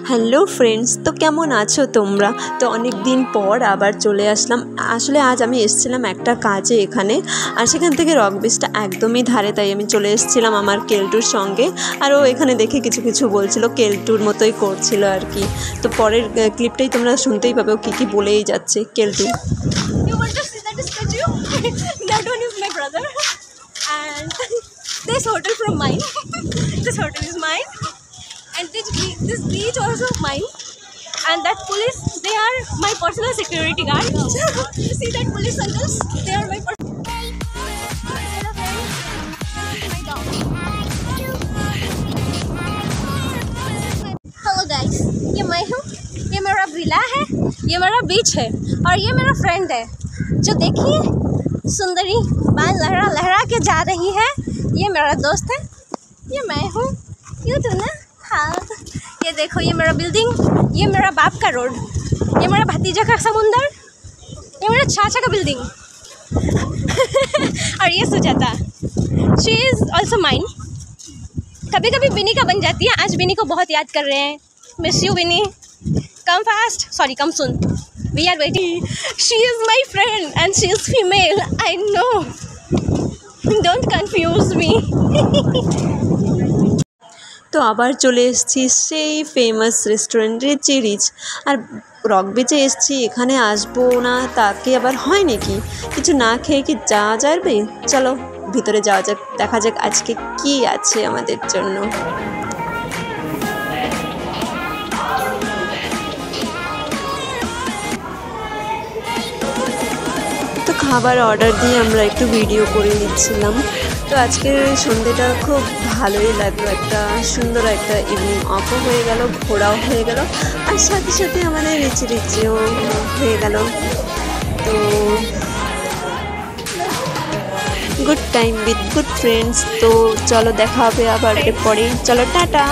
Hello friends, তো কেমন আছো তোমরা? তো অনেক দিন পর আবার চলে আসলাম। আসলে আজ আমি এসেছিলাম একটা কাজে এখানে, আর সেখান থেকে রক বিচটা একদমই ধারে, তাই আমি চলে এসেছিলাম আমার কেলটুর সঙ্গে। আর ও এখানে দেখে কিছু কিছু বলছিল, কেলটুর মতোই করছিল আর কি। তো পরের ক্লিপটাই তোমরা শুনতেই পাবে, ও কী বলেই যাচ্ছে Keltu. That one is my brother, and this hotel from mine. This hotel is mine, and this beach also mine. And that police, they are my personal security guard. You see that police uncles? They are my Hello guys, ये मैं हूँ, ये मेरा villa है, ये मेरा बीच है, और ये मेरा फ्रेंड है जो देखिए सुंदरी बाल लहरा लहरा के जा रही है। ये मेरा दोस्त है, ये मैं हूँ, क्यों तो ना। हाँ, ये देखो, ये मेरा बिल्डिंग, ये मेरा बाप का रोड, ये मेरा भतीजा का समुंदर, ये मेरा चाचा का बिल्डिंग। और ये Sujata, she is also mine. कभी कभी बिनी का बन जाती है। आज बिनी को बहुत याद कर रहे हैं। Miss you Bini, come fast, sorry come soon, we are waiting. She is my friend and she is female, I know, don't confuse me. তো আবার চলে এসেছি সেই ফেমাস রেস্টুরেন্ট রিচি রিচ। আর রক বিচে এসেছি, এখানে আসবো না তা কি আবার হয় নাকি? কিছু না খেয়ে কি যাওয়া যাবে? চলো ভিতরে যাওয়া যাক, দেখা যাক আজকে কি আছে আমাদের জন্য। তো খাবার অর্ডার দিয়ে আমরা একটু ভিডিও করে নিচ্ছিলাম। তো আজকের সন্ধ্যেটা খুব ভালোই লাগলো, একটা সুন্দর একটা ইভিনিং অফও হয়ে গেল, ঘোরাও হয়ে গেল, আর সাথে সাথে আমাদের রিচি রিচিও হয়ে গেল। তো good time with good friends. তো চলো দেখা হবে আবার এর পরে, চলো টাটা।